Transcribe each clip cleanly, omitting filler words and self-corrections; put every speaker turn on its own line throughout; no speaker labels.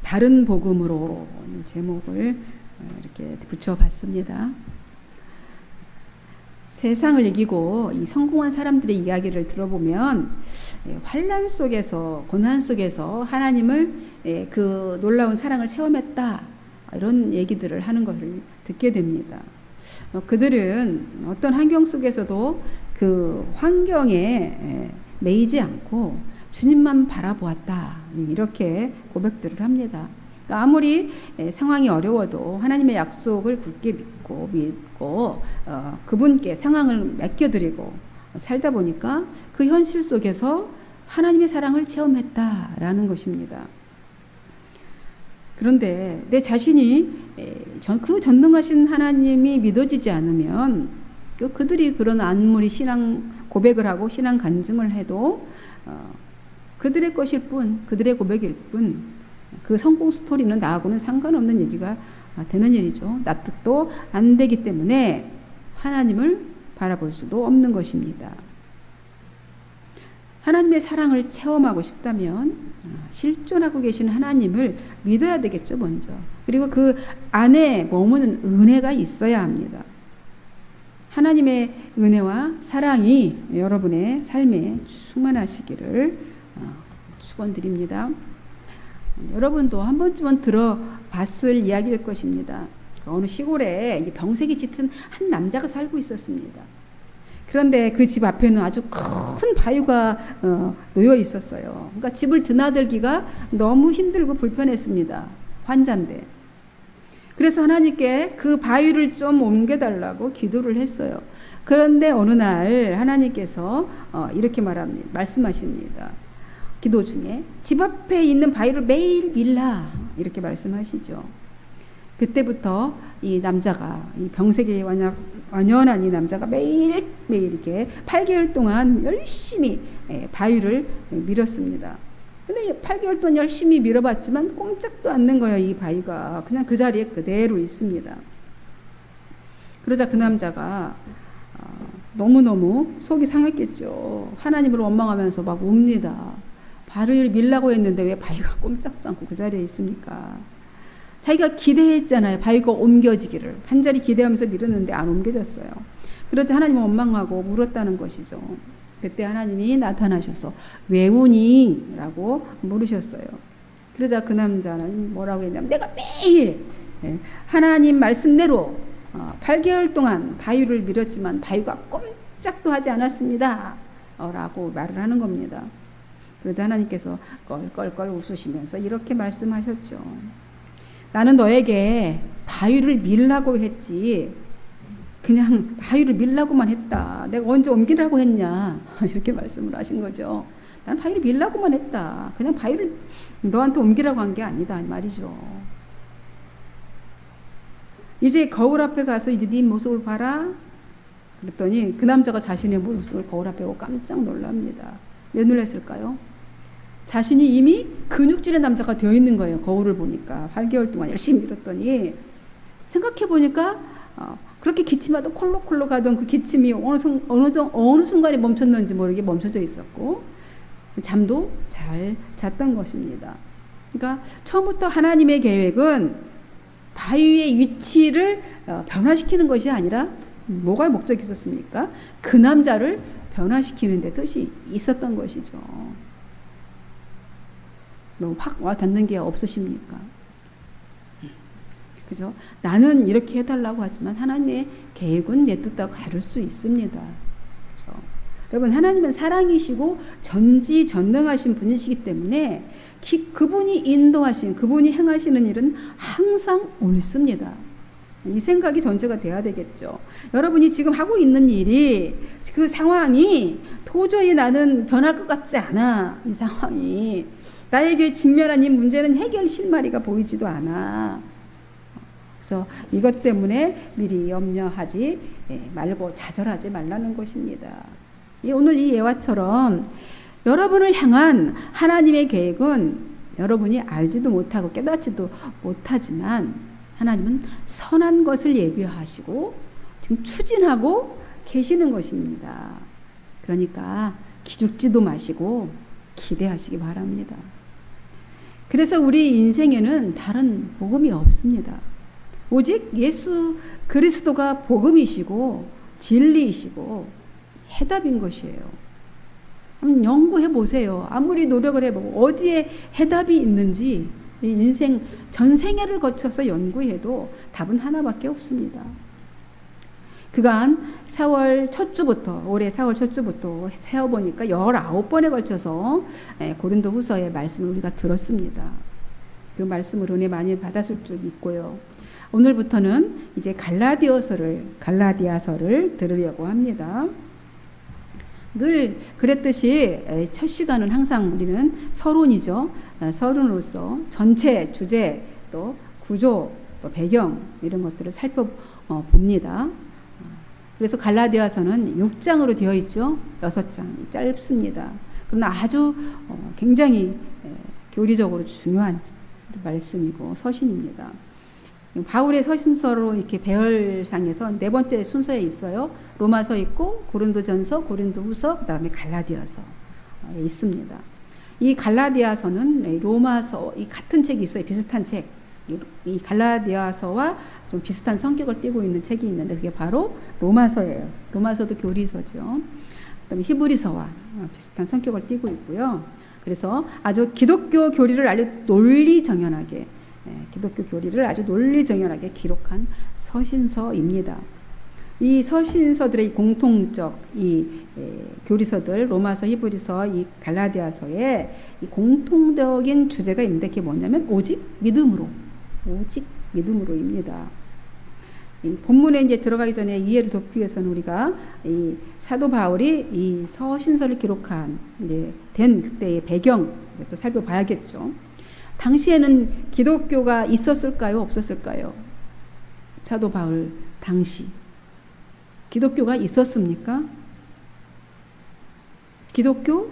다른 복음으로 제목을 이렇게 붙여봤습니다. 세상을 이기고 이 성공한 사람들의 이야기를 들어보면 환난 속에서, 고난 속에서 하나님을 그 놀라운 사랑을 체험했다, 이런 얘기들을 하는 것을 듣게 됩니다. 그들은 어떤 환경 속에서도 그 환경에 매이지 않고 주님만 바라보았다, 이렇게 고백들을 합니다. 그러니까 아무리 상황이 어려워도 하나님의 약속을 굳게 믿고 그분께 상황을 맡겨드리고 살다 보니까 그 현실 속에서 하나님의 사랑을 체험했다라는 것입니다. 그런데 내 자신이 그 전능하신 하나님이 믿어지지 않으면 그들이 그런 아무리 신앙 고백을 하고 신앙 간증을 해도 그들의 것일 뿐, 그들의 고백일 뿐, 그 성공 스토리는 나하고는 상관없는 얘기가 되는 일이죠. 납득도 안 되기 때문에 하나님을 바라볼 수도 없는 것입니다. 하나님의 사랑을 체험하고 싶다면 실존하고 계신 하나님을 믿어야 되겠죠, 먼저. 그리고 그 안에 머무는 은혜가 있어야 합니다. 하나님의 은혜와 사랑이 여러분의 삶에 충만하시기를 축원드립니다. 여러분도 한 번쯤은 들어봤을 이야기일 것입니다. 어느 시골에 병색이 짙은 한 남자가 살고 있었습니다. 그런데 그 집 앞에는 아주 큰 바위가 놓여 있었어요. 그러니까 집을 드나들기가 너무 힘들고 불편했습니다. 환자인데. 그래서 하나님께 그 바위를 좀 옮겨달라고 기도를 했어요. 그런데 어느 날 하나님께서 이렇게 말씀하십니다. 기도 중에 집 앞에 있는 바위를 매일 밀라, 이렇게 말씀하시죠. 그때부터 이 남자가, 이 병색에 완연한 이 남자가 매일 이렇게 8개월 동안 열심히 바위를 밀었습니다. 근데 8개월 동안 열심히 밀어봤지만 꼼짝도 않는 거예요. 이 바위가 그냥 그 자리에 그대로 있습니다. 그러자 그 남자가 너무너무 속이 상했겠죠. 하나님을 원망하면서 막 웁니다. 바위를 밀라고 했는데 왜 바위가 꼼짝도 않고 그 자리에 있습니까? 자기가 기대했잖아요. 바위가 옮겨지기를. 간절히 기대하면서 밀었는데 안 옮겨졌어요. 그러자 하나님은 원망하고 물었다는 것이죠. 그때 하나님이 나타나셔서 왜 우니? 라고 물으셨어요. 그러자 그 남자는 뭐라고 했냐면 내가 매일 하나님 말씀대로 8개월 동안 바위를 밀었지만 바위가 꼼짝도 하지 않았습니다. 라고 말을 하는 겁니다. 그러자 하나님께서 껄껄껄 웃으시면서 이렇게 말씀하셨죠. 나는 너에게 바위를 밀라고 했지 그냥 바위를 밀라고만 했다. 내가 언제 옮기라고 했냐, 이렇게 말씀을 하신 거죠. 나는 바위를 밀라고만 했다. 그냥 바위를 너한테 옮기라고 한 게 아니다, 이 말이죠. 이제 거울 앞에 가서 이제 네 모습을 봐라. 그랬더니 그 남자가 자신의 모습을 거울 앞에 보고 깜짝 놀랍니다. 왜 놀랐을까요? 자신이 이미 근육질의 남자가 되어 있는 거예요. 거울을 보니까 8개월 동안 열심히 밀었더니 생각해 보니까 그렇게 기침하다 콜록콜록 하던 그 기침이 어느 순간에 멈췄는지 모르게 멈춰져 있었고 잠도 잘 잤던 것입니다. 그러니까 처음부터 하나님의 계획은 바위의 위치를 변화시키는 것이 아니라 뭐가 목적이 있었습니까? 그 남자를 변화시키는 데 뜻이 있었던 것이죠. 너무 확 와닿는 게 없으십니까? 그죠? 나는 이렇게 해달라고 하지만 하나님의 계획은 내 뜻하고 다를 수 있습니다. 그죠? 여러분, 하나님은 사랑이시고 전지전능하신 분이시기 때문에 그분이 인도하신, 그분이 행하시는 일은 항상 옳습니다. 이 생각이 전제가 돼야 되겠죠. 여러분이 지금 하고 있는 일이, 그 상황이 도저히 나는 변할 것 같지 않아. 이 상황이 나에게 직면한 이 문제는 해결 실마리가 보이지도 않아. 그래서 이것 때문에 미리 염려하지 말고 좌절하지 말라는 것입니다. 오늘 이 예화처럼 여러분을 향한 하나님의 계획은 여러분이 알지도 못하고 깨닫지도 못하지만 하나님은 선한 것을 예비하시고 지금 추진하고 계시는 것입니다. 그러니까 기죽지도 마시고 기대하시기 바랍니다. 그래서 우리 인생에는 다른 복음이 없습니다. 오직 예수 그리스도가 복음이시고 진리이시고 해답인 것이에요. 한번 연구해 보세요. 아무리 노력을 해보고 어디에 해답이 있는지 인생 전생애를 거쳐서 연구해도 답은 하나밖에 없습니다. 그간 4월 첫 주부터 올해 4월 첫 주부터 세어보니까 19번에 걸쳐서 고린도 후서의 말씀을 우리가 들었습니다. 그 말씀을 은혜 많이 받았을 줄 믿고요. 오늘부터는 이제 갈라디아서를 들으려고 합니다. 늘 그랬듯이 첫 시간은 항상 우리는 서론이죠. 서론으로서 전체 주제 또 구조 또 배경 이런 것들을 살펴봅니다. 그래서 갈라디아서는 6장으로 되어 있죠. 6장 짧습니다. 그러나 아주 굉장히 교리적으로 중요한 말씀이고 서신입니다. 바울의 서신서로 이렇게 배열상에서 네 번째 순서에 있어요. 로마서 있고 고린도전서, 고린도후서, 그다음에 갈라디아서 있습니다. 이 갈라디아서는 로마서 이 같은 책이 있어요. 비슷한 책. 이 갈라디아서와 좀 비슷한 성격을 띠고 있는 책이 있는데 그게 바로 로마서예요. 로마서도 교리서죠. 그다음에 히브리서와 비슷한 성격을 띠고 있고요. 그래서 아주 기독교 교리를 아주 논리정연하게 기록한 서신서입니다. 이 서신서들의 공통적 교리서들 로마서, 히브리서, 이 갈라디아서에 이 공통적인 주제가 있는데 그게 뭐냐면 오직 믿음으로입니다. 이 본문에 이제 들어가기 전에 이해를 돕기 위해서는 우리가 이 사도 바울이 이 서신서를 기록한 된 그때의 배경 또 살펴봐야겠죠. 당시에는 기독교가 있었을까요? 없었을까요? 사도 바울 당시 기독교가 있었습니까? 기독교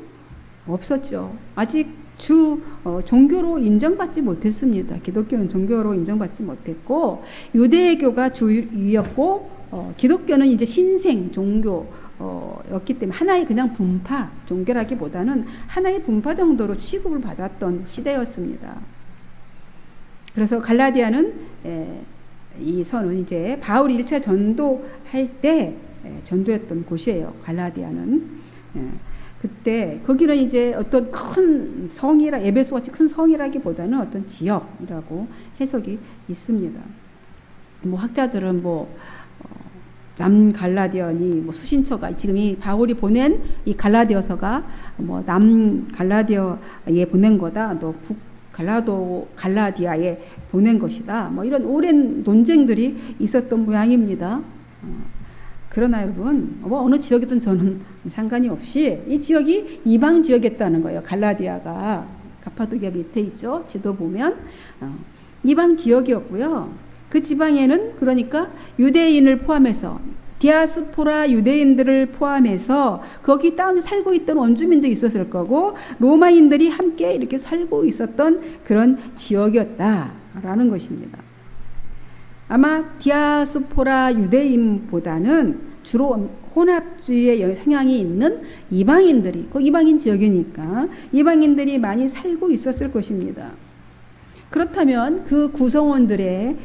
없었죠. 아직 종교로 인정받지 못했습니다. 기독교는 종교로 인정받지 못했고 유대교가 주였고 기독교는 이제 신생 종교였기 때문에 하나의 그냥 분파 종교라기보다는 하나의 분파 정도로 취급을 받았던 시대였습니다. 그래서 갈라디아는 이 선은 이제 바울이 1차 전도할 때 전도했던 곳이에요. 갈라디아는. 그때 거기는 이제 어떤 큰 성이라 에베소 같이 큰 성이라기보다는 어떤 지역이라고 해석이 있습니다. 뭐 학자들은 남갈라디아니 수신처가 지금 이 바울이 보낸 이 갈라디아서가 남갈라디아에 보낸 거다. 또 갈라디아에 보낸 것이다. 이런 오랜 논쟁들이 있었던 모양입니다. 그러나 여러분 어느 지역이든 저는 상관이 없이 이 지역이 이방 지역이었다는 거예요. 갈라디아가 가파도기아 밑에 있죠. 지도 보면 이방 지역이었고요. 그 지방에는 그러니까 유대인을 포함해서 디아스포라 유대인들을 포함해서 거기 땅에 살고 있던 원주민도 있었을 거고 로마인들이 함께 이렇게 살고 있었던 그런 지역이었다라는 것입니다. 아마 디아스포라 유대인보다는 주로 혼합주의의 성향이 있는 이방인들이 그 이방인 지역이니까 이방인들이 많이 살고 있었을 것입니다. 그렇다면 그 구성원들의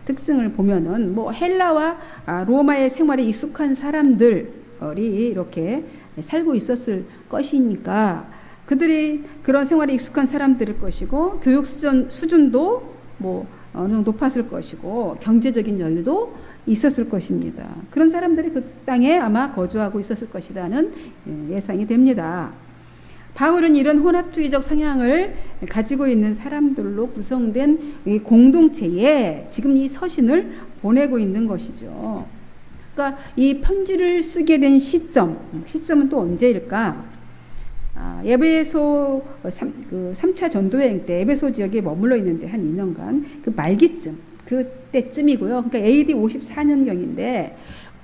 특징을 보면은 헬라와 로마의 생활에 익숙한 사람들이 이렇게 살고 있었을 것이니까 그들이 그런 생활에 익숙한 사람들일 것이고 교육 수준도 어느 높았을 것이고 경제적인 여유도 있었을 것입니다. 그런 사람들이 그 땅에 아마 거주하고 있었을 것이라는 예상이 됩니다. 바울은 이런 혼합주의적 성향을 가지고 있는 사람들로 구성된 이 공동체에 지금 이 서신을 보내고 있는 것이죠. 그러니까 이 편지를 쓰게 된 시점은 또 언제일까? 에베소 3차 전도여행 때 에베소 지역에 머물러 있는데 한 2년간 그 말기쯤 그때쯤이고요. 그러니까 AD 54년경인데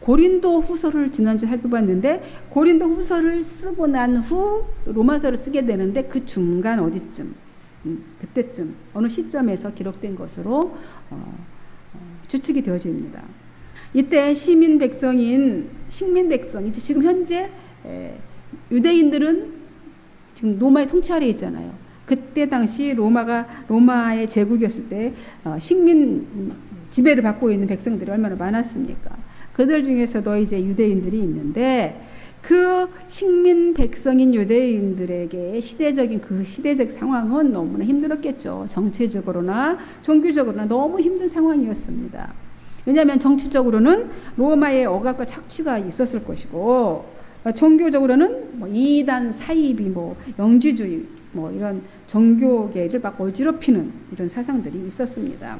고린도 후서를 지난주 살펴봤는데 고린도 후서를 쓰고 난 후 로마서를 쓰게 되는데 그 중간 어디쯤 그때쯤 어느 시점에서 기록된 것으로 추측이 되어집니다. 이때 식민 백성이 지금 현재 유대인들은 지금 로마의 통치 아래에 있잖아요. 그때 당시 로마의 제국이었을 때 식민 지배를 받고 있는 백성들이 얼마나 많았습니까? 그들 중에서도 이제 유대인들이 있는데 그 식민 백성인 유대인들에게 그 시대적 상황은 너무나 힘들었겠죠. 정치적으로나 종교적으로나 너무 힘든 상황이었습니다. 왜냐하면 정치적으로는 로마의 억압과 착취가 있었을 것이고, 종교적으로는 뭐 이단, 사이비, 영지주의, 이런 종교계를 막 어지럽히는 이런 사상들이 있었습니다.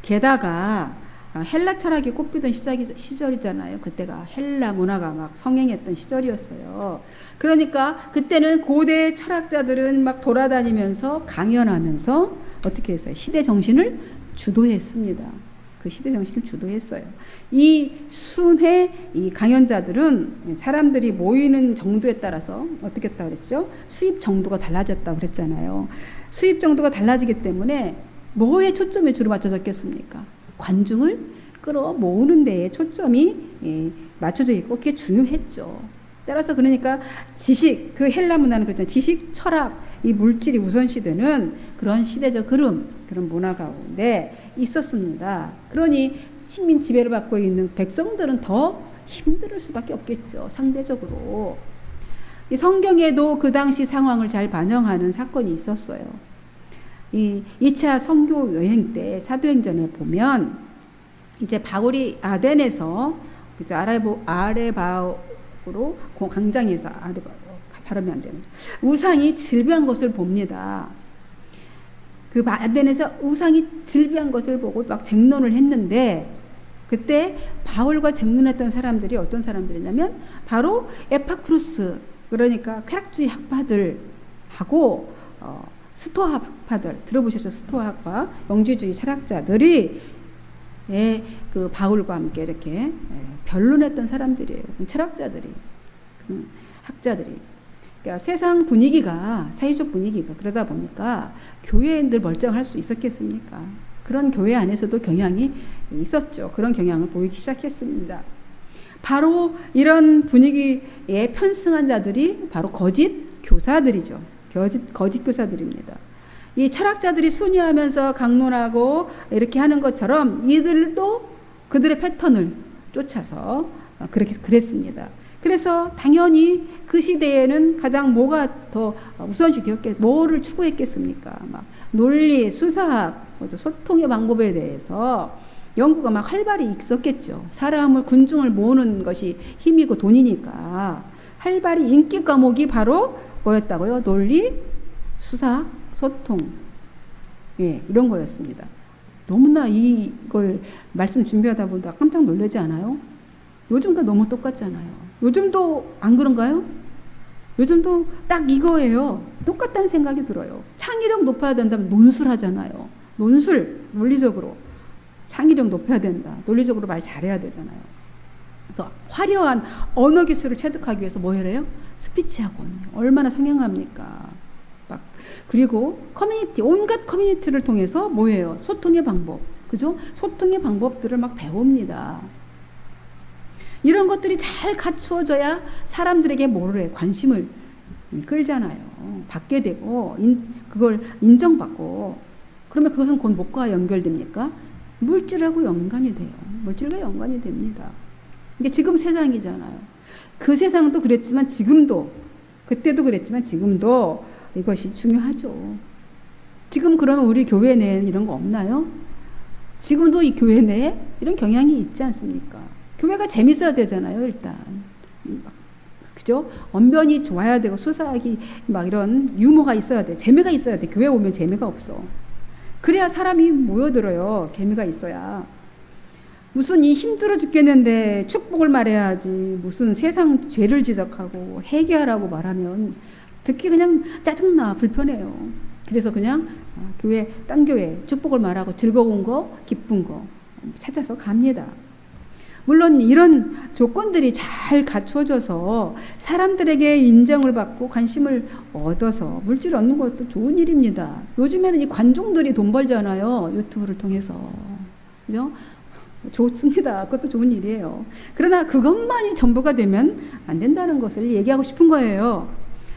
게다가 헬라 철학이 꽃피던 시절이잖아요. 그때가 헬라 문화가 막 성행했던 시절이었어요. 그러니까 그때는 고대 철학자들은 막 돌아다니면서 강연하면서 어떻게 했어요? 시대 정신을 주도했습니다. 그 시대 정신을 주도했어요. 이 강연자들은 사람들이 모이는 정도에 따라서 어떻게 했다고 그랬죠? 수입 정도가 달라졌다고 그랬잖아요. 수입 정도가 달라지기 때문에 뭐에 초점이 주로 맞춰졌겠습니까? 관중을 끌어모으는 데에 초점이 맞춰져 있고 그게 중요했죠. 따라서 그러니까 지식, 그 헬라 문화는 그렇죠. 지식, 철학, 이 물질이 우선시되는 그런 시대적 흐름, 그런 문화 가운데 있었습니다. 그러니 식민 지배를 받고 있는 백성들은 더 힘들 수밖에 없겠죠. 상대적으로. 이 성경에도 그 당시 상황을 잘 반영하는 사건이 있었어요. 이 2차 선교 여행 때 사도행전에 보면 이제 바울이 아덴에서 그죠? 아레바오로 광장에서 발음이 안 되는 우상이 질비한 것을 봅니다. 그 아덴에서 우상이 질비한 것을 보고 막 쟁론을 했는데 그때 바울과 쟁론했던 사람들이 어떤 사람들이냐면 바로 에파프루스, 그러니까 쾌락주의 학파들하고 스토아 학파들, 들어보셨죠? 스토아 학파, 영지주의 철학자들이 그 바울과 함께 이렇게 변론했던 사람들이에요. 철학자들이, 학자들이. 그러니까 세상 분위기가, 사회적 분위기가 그러다 보니까 교회에 늘 멀쩡할 수 있었겠습니까? 그런 교회 안에서도 경향이 있었죠. 그런 경향을 보이기 시작했습니다. 바로 이런 분위기에 편승한 자들이 바로 거짓 교사들이죠. 거짓 교사들입니다. 이 철학자들이 순위하면서 강론하고 이렇게 하는 것처럼 이들도 그들의 패턴을 쫓아서 그랬습니다. 그래서 당연히 그 시대에는 가장 뭐가 더 우선시되었겠, 뭐를 추구했겠습니까? 막 논리, 수사학, 소통의 방법에 대해서 연구가 막 활발히 있었겠죠. 군중을 모으는 것이 힘이고 돈이니까 활발히 인기 과목이 바로 뭐였다고요? 논리, 수사학, 소통, 이런 거였습니다. 너무나 이걸 말씀 준비하다 보다 깜짝 놀라지 않아요? 요즘과 너무 똑같잖아요. 요즘도 안 그런가요? 요즘도 딱 이거예요. 똑같다는 생각이 들어요. 창의력 높아야 된다면 논술하잖아요. 논리적으로 창의력 높여야 된다. 논리적으로 말 잘해야 되잖아요. 또 화려한 언어 기술을 체득하기 위해서 뭐 해래요? 스피치 학원. 얼마나 성행합니까? 그리고 온갖 커뮤니티를 통해서 뭐예요? 소통의 방법. 그죠? 소통의 방법들을 막 배웁니다. 이런 것들이 잘 갖추어져야 사람들에게 관심을 끌잖아요. 받게 되고, 그걸 인정받고, 그러면 그것은 곧 뭐과 연결됩니까? 물질하고 연관이 돼요. 물질과 연관이 됩니다. 이게 지금 세상이잖아요. 그 세상도 그랬지만 지금도, 그때도 그랬지만 지금도 이것이 중요하죠. 지금 그러면 우리 교회 내에 이런 거 없나요? 지금도 이 교회 내에 이런 경향이 있지 않습니까? 교회가 재밌어야 되잖아요, 일단. 그죠? 언변이 좋아야 되고, 수사하기, 막 이런 유머가 있어야 돼. 재미가 있어야 돼. 교회 오면 재미가 없어. 그래야 사람이 모여들어요. 재미가 있어야. 무슨 이 힘들어 죽겠는데 축복을 말해야지. 무슨 세상 죄를 지적하고 회개하라고 말하면 듣기 그냥 짜증나, 불편해요. 그래서 그냥 딴 교회 축복을 말하고 즐거운 거, 기쁜 거 찾아서 갑니다. 물론 이런 조건들이 잘 갖추어져서 사람들에게 인정을 받고 관심을 얻어서 물질을 얻는 것도 좋은 일입니다. 요즘에는 이 관종들이 돈 벌잖아요. 유튜브를 통해서. 그죠? 좋습니다. 그것도 좋은 일이에요. 그러나 그것만이 전부가 되면 안 된다는 것을 얘기하고 싶은 거예요.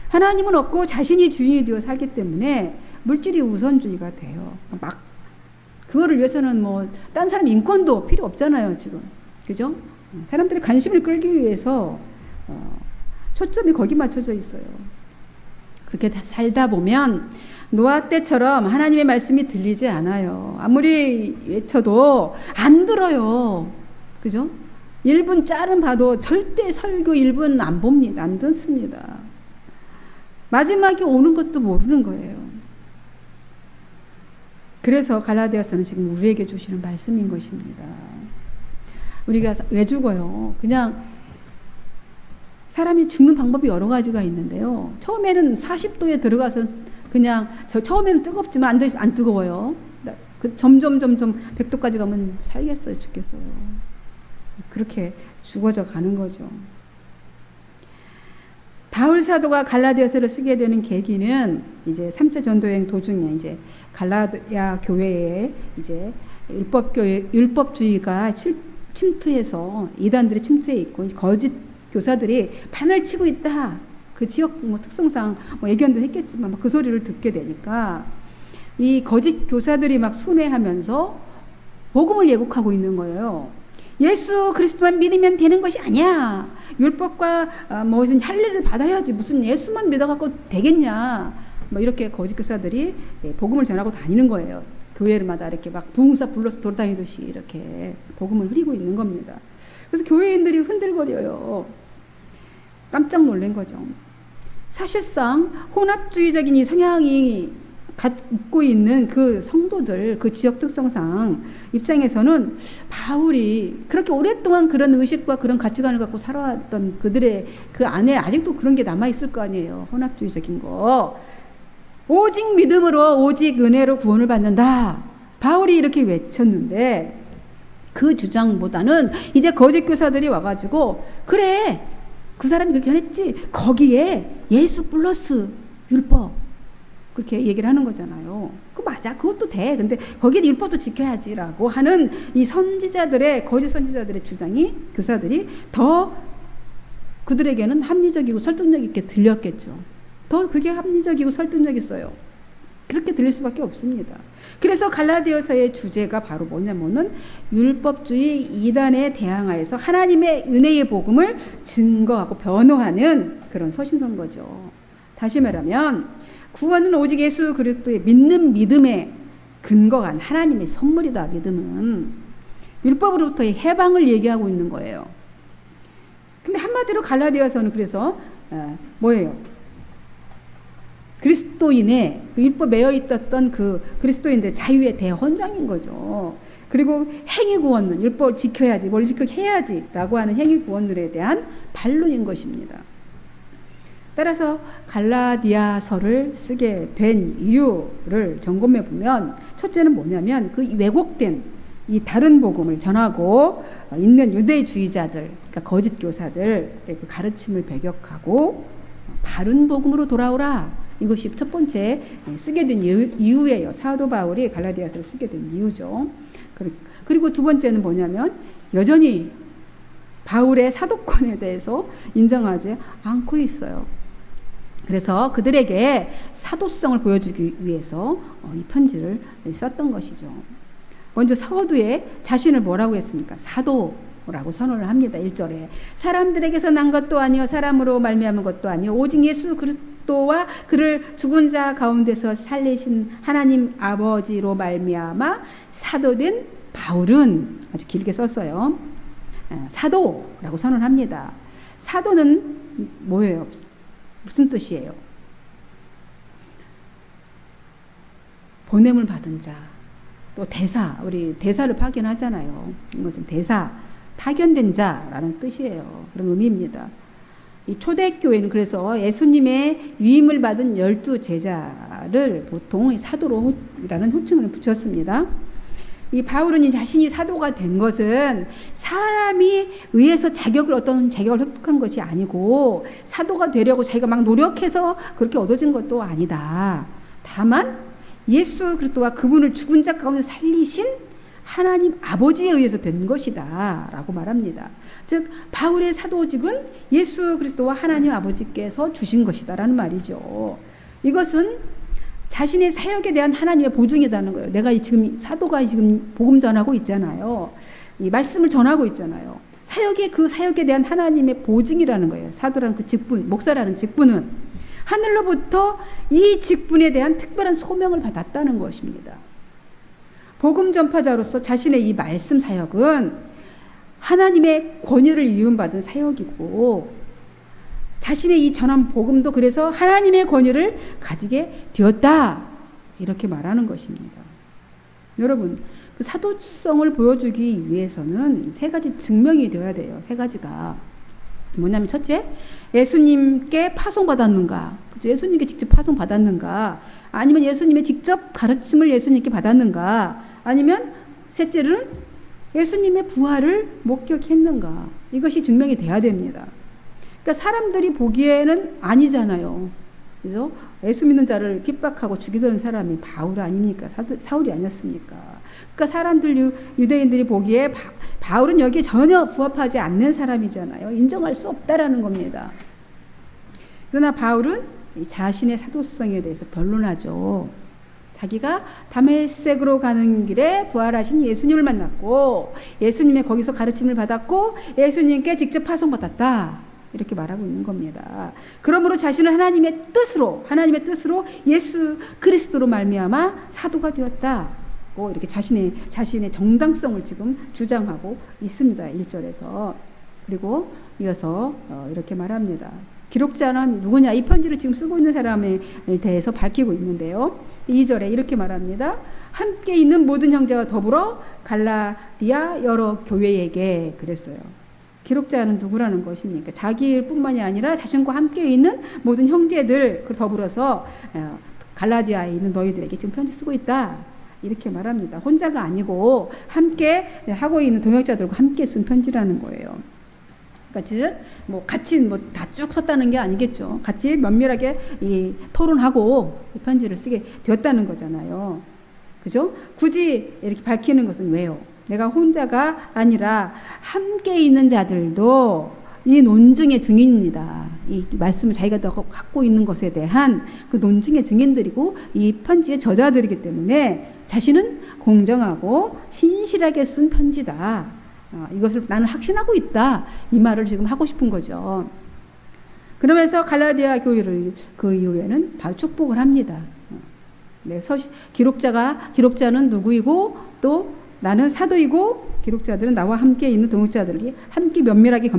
하나님은 없고 자신이 주인이 되어 살기 때문에 물질이 우선주의가 돼요. 막 그거를 위해서는 뭐 딴 사람 인권도 필요 없잖아요, 지금. 그죠? 사람들의 관심을 끌기 위해서 초점이 거기 맞춰져 있어요. 그렇게 살다 보면 노아 때처럼 하나님의 말씀이 들리지 않아요. 아무리 외쳐도 안 들어요. 그죠? 1분 짤은 봐도 절대 설교 1분 안 봅니다. 안 듣습니다. 마지막에 오는 것도 모르는 거예요. 그래서 갈라디아서는 지금 우리에게 주시는 말씀인 것입니다. 우리가 왜 죽어요? 그냥 사람이 죽는 방법이 여러 가지가 있는데요. 처음에는 40도에 들어가서 그냥 처음에는 뜨겁지만 안 뜨거워요. 점점 100도까지 가면 살겠어요, 죽겠어요. 그렇게 죽어져 가는 거죠. 바울 사도가 갈라디아서를 쓰게 되는 계기는 이제 3차 전도여행 도중에 이제 갈라디아 교회에 이제 율법주의가 침투해서 이단들이 침투해 있고 거짓 교사들이 판을 치고 있다. 그 지역 특성상 예견도 했겠지만 그 소리를 듣게 되니까 이 거짓 교사들이 막 순회하면서 복음을 예고하고 있는 거예요. 예수 그리스도만 믿으면 되는 것이 아니야. 율법과 무슨 할례를 받아야지. 무슨 예수만 믿어갖고 되겠냐. 이렇게 거짓 교사들이 복음을 전하고 다니는 거예요. 교회마다 이렇게 막 부흥사 불러서 돌아다니듯이 이렇게 복음을 흐리고 있는 겁니다. 그래서 교회인들이 흔들거려요. 깜짝 놀란 거죠. 사실상 혼합주의적인 이 성향이 갖고 있는 그 성도들, 그 지역 특성상 입장에서는 바울이 그렇게 오랫동안 그런 의식과 그런 가치관을 갖고 살아왔던 그들의 그 안에 아직도 그런 게 남아있을 거 아니에요. 혼합주의적인 거. 오직 믿음으로 오직 은혜로 구원을 받는다. 바울이 이렇게 외쳤는데 그 주장보다는 이제 거짓 교사들이 와가지고 그래 그 사람이 그렇게 했지 거기에 예수 플러스 율법 그렇게 얘기를 하는 거잖아요. 그 맞아. 그것도 돼. 근데 거기에 율법도 지켜야지라고 하는 이 선지자들의 거짓 선지자들의 주장이 교사들이 더 그들에게는 합리적이고 설득력 있게 들렸겠죠. 더 그게 합리적이고 설득력 있어요. 그렇게 들릴 수밖에 없습니다. 그래서 갈라디아서의 주제가 바로 뭐냐면은 율법주의 이단에 대항하여서 하나님의 은혜의 복음을 증거하고 변호하는 그런 서신서인 거죠. 다시 말하면 구원은 오직 예수 그리스도의 믿는 믿음에 근거한 하나님의 선물이다. 믿음은 율법으로부터의 해방을 얘기하고 있는 거예요. 근데 한마디로 갈라디아서는 그래서 뭐예요? 그리스도인의 율법 매여 있었던 그 그리스도인들 자유의 대헌장인 거죠. 그리고 행위 구원론, 율법을 지켜야지, 뭘 이렇게 해야지라고 하는 행위 구원론에 대한 반론인 것입니다. 따라서 갈라디아서를 쓰게 된 이유를 점검해 보면 첫째는 뭐냐면 그 왜곡된 이 다른 복음을 전하고 있는 유대주의자들, 그러니까 거짓 교사들 그 가르침을 배격하고 바른 복음으로 돌아오라. 이것이 첫 번째 쓰게 된 이유예요. 사도 바울이 갈라디아서를 쓰게 된 이유죠. 그리고 두 번째는 뭐냐면 여전히 바울의 사도권에 대해서 인정하지 않고 있어요. 그래서 그들에게 사도성을 보여주기 위해서 이 편지를 썼던 것이죠. 먼저 서두에 자신을 뭐라고 했습니까? 사도라고 선언을 합니다. 1절에 사람들에게서 난 것도 아니요 사람으로 말미암은 것도 아니요 오직 예수 그리스도와 그를 죽은 자 가운데서 살리신 하나님 아버지로 말미암아 사도된 바울은 아주 길게 썼어요. 사도라고 선언합니다. 사도는 뭐예요? 무슨 뜻이에요? 보냄을 받은 자, 또 대사, 우리 대사를 파견하잖아요. 이것은 대사, 파견된 자라는 뜻이에요. 그런 의미입니다. 이 초대교회는 그래서 예수님의 위임을 받은 12제자를 보통 사도로라는 호칭을 붙였습니다. 이 바울은 자신이 사도가 된 것은 사람이 의해서 어떤 자격을 획득한 것이 아니고 사도가 되려고 자기가 막 노력해서 그렇게 얻어진 것도 아니다. 다만 예수 그리스도와 그분을 죽은 자 가운데 살리신 하나님 아버지에 의해서 된 것이다 라고 말합니다. 즉 바울의 사도직은 예수 그리스도와 하나님 아버지께서 주신 것이다 라는 말이죠. 이것은 자신의 사역에 대한 하나님의 보증이라는 거예요. 내가 지금 사도가 지금 복음 전하고 있잖아요. 이 말씀을 전하고 있잖아요. 그 사역에 대한 하나님의 보증이라는 거예요. 사도라는 그 직분, 목사라는 직분은 하늘로부터 이 직분에 대한 특별한 소명을 받았다는 것입니다. 복음 전파자로서 자신의 이 말씀 사역은 하나님의 권위를 이음받은 사역이고, 자신의 이 전한 복음도 그래서 하나님의 권위를 가지게 되었다 이렇게 말하는 것입니다. 여러분, 그 사도성을 보여주기 위해서는 세 가지 증명이 되어야 돼요. 세 가지가 뭐냐면, 첫째, 예수님께 파송받았는가, 그렇죠? 예수님께 직접 파송받았는가, 아니면 예수님의 직접 가르침을 예수님께 받았는가, 아니면 셋째는 예수님의 부활을 목격했는가. 이것이 증명이 돼야 됩니다. 그러니까 사람들이 보기에는 아니잖아요. 그죠? 예수 믿는 자를 핍박하고 죽이던 사람이 바울 아닙니까? 사울이 아니었습니까? 그러니까 사람들, 유대인들이 보기에 바울은 여기에 전혀 부합하지 않는 사람이잖아요. 인정할 수 없다라는 겁니다. 그러나 바울은 자신의 사도성에 대해서 변론하죠. 자기가 다메섹으로 가는 길에 부활하신 예수님을 만났고, 예수님의 거기서 가르침을 받았고, 예수님께 직접 파송받았다 이렇게 말하고 있는 겁니다. 그러므로 자신은 하나님의 뜻으로 예수 그리스도로 말미암아 사도가 되었다고 이렇게 자신의 정당성을 지금 주장하고 있습니다. 1절에서. 그리고 이어서 이렇게 말합니다. 기록자는 누구냐? 이 편지를 지금 쓰고 있는 사람에 대해서 밝히고 있는데요. 2절에 이렇게 말합니다. 함께 있는 모든 형제와 더불어 갈라디아 여러 교회에게 그랬어요. 기록자는 누구라는 것입니까? 자기일 뿐만이 아니라 자신과 함께 있는 모든 형제들 더불어서 갈라디아에 있는 너희들에게 지금 편지 쓰고 있다 이렇게 말합니다. 혼자가 아니고 함께 하고 있는 동역자들과 함께 쓴 편지라는 거예요. 그러니까 즉 뭐 같이 다 쭉 썼다는 게 아니겠죠. 같이 면밀하게 토론하고 편지를 쓰게 되었다는 거잖아요. 그죠? 굳이 이렇게 밝히는 것은 왜요? 내가 혼자가 아니라 함께 있는 자들도 이 논증의 증인입니다. 이 말씀을 자기가 갖고 있는 것에 대한 그 논증의 증인들이고 이 편지의 저자들이기 때문에 자신은 공정하고 신실하게 쓴 편지다. 이것을 나는 확신하고 있다. 이 말을 지금 하고 싶은 거죠. 그러면서 갈라디아 교회를 그 이후에는 바로 축복을 합니다. 네, 기록자는 누구이고 또 나는 사도이고 기록자들은 나와 함께 있는 동역자들이 함께 면밀하게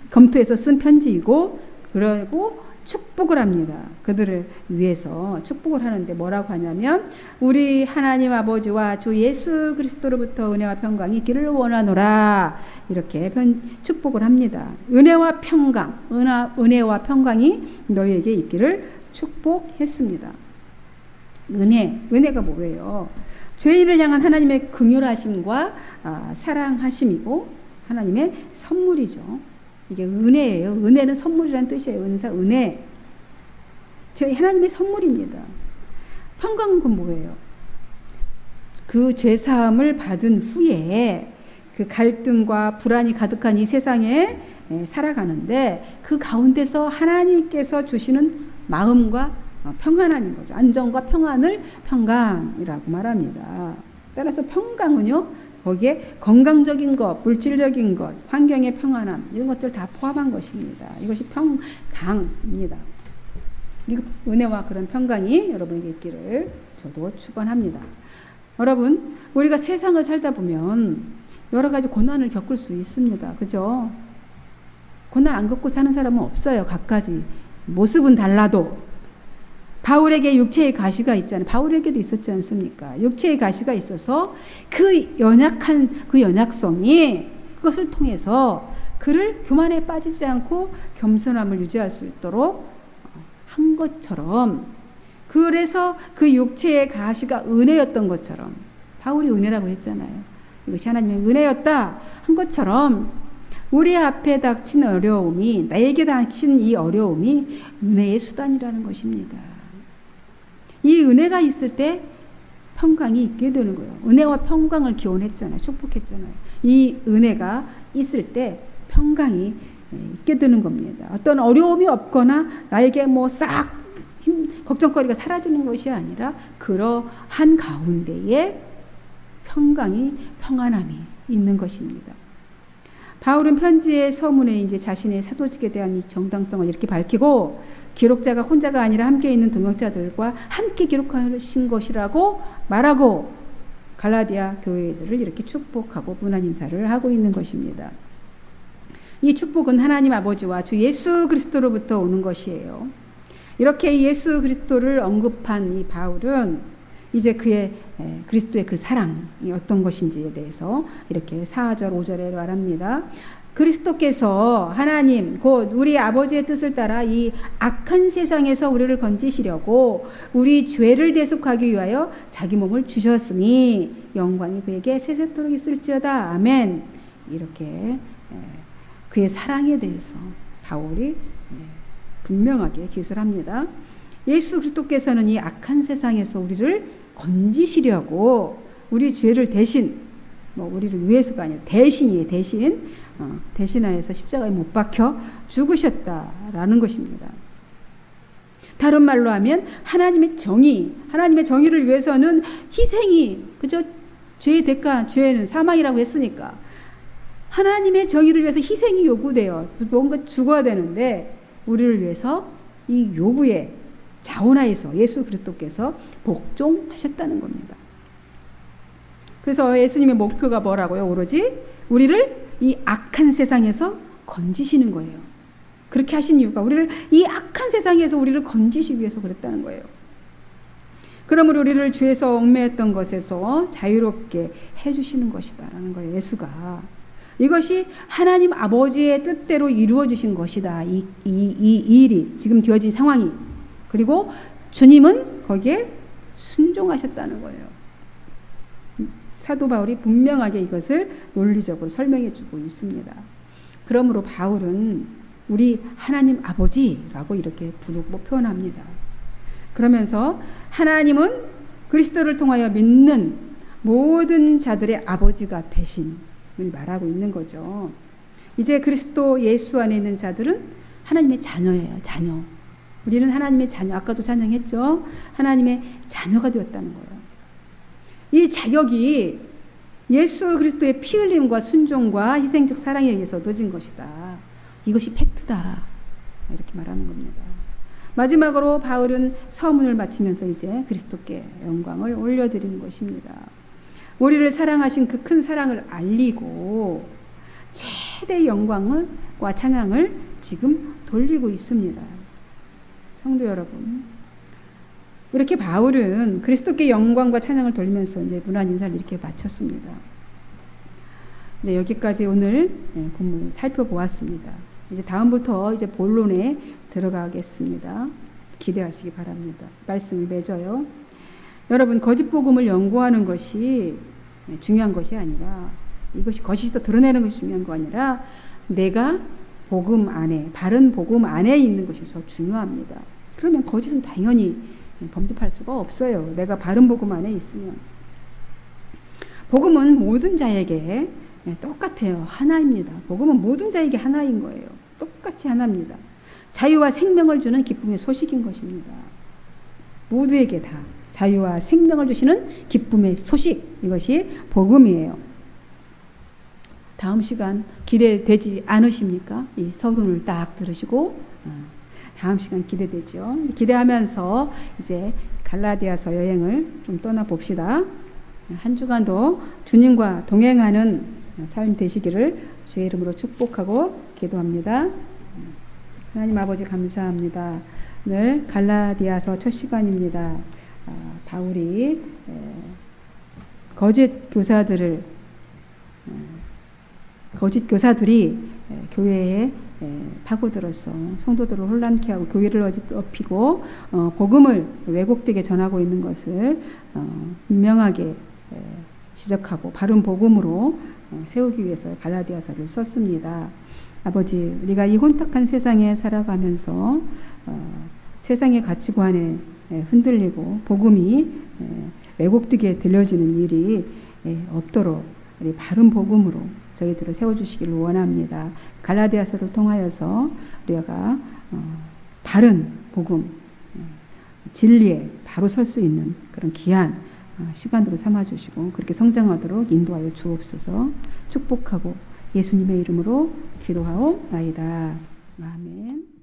검토해서 쓴 편지이고, 그리고 축복을 합니다. 그들을 위해서 축복을 하는데 뭐라고 하냐면, 우리 하나님 아버지와 주 예수 그리스도로부터 은혜와 평강이 있기를 원하노라 이렇게 축복을 합니다. 은혜와 평강이 너희에게 있기를 축복했습니다. 은혜가 뭐예요? 죄인을 향한 하나님의 긍휼하심과 사랑하심이고 하나님의 선물이죠. 이게 은혜예요. 은혜는 선물이라는 뜻이에요. 은혜. 하나님의 선물입니다. 평강은 그건 뭐예요? 그 죄사함을 받은 후에 그 갈등과 불안이 가득한 이 세상에 살아가는데 그 가운데서 하나님께서 주시는 마음과 평안함인 거죠. 안정과 평안을 평강이라고 말합니다. 따라서 평강은요, 거기에 건강적인 것, 물질적인 것, 환경의 평안함 이런 것들 다 포함한 것입니다. 이것이 평강입니다. 은혜와 그런 평강이 여러분에게 있기를 저도 축원합니다. 여러분, 우리가 세상을 살다 보면 여러 가지 고난을 겪을 수 있습니다. 그죠? 고난 안 겪고 사는 사람은 없어요. 각가지 모습은 달라도. 바울에게 육체의 가시가 있잖아요. 바울에게도 있었지 않습니까? 육체의 가시가 있어서 그 연약성이 그것을 통해서 그를 교만에 빠지지 않고 겸손함을 유지할 수 있도록 한 것처럼, 그래서 그 육체의 가시가 은혜였던 것처럼, 바울이 은혜라고 했잖아요. 이것이 하나님의 은혜였다 한 것처럼 우리 앞에 닥친 어려움이, 나에게 닥친 이 어려움이 은혜의 수단이라는 것입니다. 이 은혜가 있을 때 평강이 있게 되는 거예요. 은혜와 평강을 기원했잖아요. 축복했잖아요. 이 은혜가 있을 때 평강이 있게 되는 겁니다. 어떤 어려움이 없거나 나에게 싹 걱정거리가 사라지는 것이 아니라 그러한 가운데에 평안함이 있는 것입니다. 바울은 편지의 서문에 이제 자신의 사도직에 대한 이 정당성을 이렇게 밝히고 기록자가 혼자가 아니라 함께 있는 동역자들과 함께 기록하신 것이라고 말하고 갈라디아 교회들을 이렇게 축복하고 문안 인사를 하고 있는 것입니다. 이 축복은 하나님 아버지와 주 예수 그리스도로부터 오는 것이에요. 이렇게 예수 그리스도를 언급한 이 바울은 이제 그의 그리스도의 그 사랑이 어떤 것인지에 대해서 이렇게 4절 5절에 말합니다. 그리스도께서 하나님 곧 우리 아버지의 뜻을 따라 이 악한 세상에서 우리를 건지시려고 우리 죄를 대속하기 위하여 자기 몸을 주셨으니 영광이 그에게 세세토록 있을지어다. 아멘. 이렇게 그의 사랑에 대해서 바울이 분명하게 기술합니다. 예수 그리스도께서는 이 악한 세상에서 우리를 건지시려고 우리 죄를 대신 우리를 위해서가 아니라 대신하여서 십자가에 못 박혀 죽으셨다라는 것입니다. 다른 말로 하면 하나님의 정의를 위해서는 희생이 그저 죄의 대가, 죄는 사망이라고 했으니까 하나님의 정의를 위해서 희생이 요구돼요. 뭔가 죽어야 되는데 우리를 위해서 이 요구에 자원하여서 예수 그리스도께서 복종하셨다는 겁니다. 그래서 예수님의 목표가 뭐라고요? 오로지 우리를 이 악한 세상에서 건지시는 거예요. 그렇게 하신 이유가 우리를 이 악한 세상에서 우리를 건지시기 위해서 그랬다는 거예요. 그러므로 우리를 죄에서 얽매였던 것에서 자유롭게 해주시는 것이다라는 거예요. 예수가 이것이 하나님 아버지의 뜻대로 이루어지신 것이다. 이 일이 지금 되어진 상황이 그리고 주님은 거기에 순종하셨다는 거예요. 사도 바울이 분명하게 이것을 논리적으로 설명해 주고 있습니다. 그러므로 바울은 우리 하나님 아버지라고 이렇게 부르고 표현합니다. 그러면서 하나님은 그리스도를 통하여 믿는 모든 자들의 아버지가 되심을 말하고 있는 거죠. 이제 그리스도 예수 안에 있는 자들은 하나님의 자녀예요. 자녀. 우리는 하나님의 자녀, 아까도 찬양했죠. 하나님의 자녀가 되었다는 거예요. 이 자격이 예수 그리스도의 피 흘림과 순종과 희생적 사랑에 의해서 얻어진 것이다. 이것이 팩트다. 이렇게 말하는 겁니다. 마지막으로 바울은 서문을 마치면서 이제 그리스도께 영광을 올려드리는 것입니다. 우리를 사랑하신 그 큰 사랑을 알리고 최대 영광과 찬양을 지금 돌리고 있습니다. 성도 여러분, 이렇게 바울은 그리스도께 영광과 찬양을 돌리면서 이제 문안 인사를 이렇게 마쳤습니다. 이제 여기까지 오늘 본문을 살펴보았습니다. 이제 다음부터 이제 본론에 들어가겠습니다. 기대하시기 바랍니다. 말씀을 맺어요. 여러분, 거짓 복음을 연구하는 것이 중요한 것이 아니라 이것이 거짓에서 드러내는 것이 중요한 거 아니라 내가 복음 안에, 바른 복음 안에 있는 것이 더 중요합니다. 그러면 거짓은 당연히 범접할 수가 없어요. 내가 바른 복음 안에 있으면. 복음은 모든 자에게 똑같아요. 하나입니다. 복음은 모든 자에게 하나인 거예요. 똑같이 하나입니다. 자유와 생명을 주는 기쁨의 소식인 것입니다. 모두에게 다 자유와 생명을 주시는 기쁨의 소식, 이것이 복음이에요. 다음 시간 기대되지 않으십니까? 이 서론을 딱 들으시고 다음 시간 기대되죠. 기대하면서 이제 갈라디아서 여행을 좀 떠나봅시다. 한 주간도 주님과 동행하는 삶 되시기를 주의 이름으로 축복하고 기도합니다. 하나님 아버지 감사합니다. 오늘 갈라디아서 첫 시간입니다. 바울이 거짓 교사들이 교회에 파고들어서 성도들을 혼란케 하고 교회를 어지럽히고 복음을 왜곡되게 전하고 있는 것을 분명하게 지적하고 바른 복음으로 세우기 위해서 갈라디아서를 썼습니다. 아버지, 우리가 이 혼탁한 세상에 살아가면서 세상의 가치관에 흔들리고 복음이 왜곡되게 들려지는 일이 없도록 우리 바른 복음으로 저희들을 세워주시기를 원합니다. 갈라디아서를 통하여서 우리가 바른 복음, 진리에 바로 설 수 있는 그런 귀한 시간으로 삼아주시고 그렇게 성장하도록 인도하여 주옵소서. 축복하고 예수님의 이름으로 기도하옵나이다. 아멘.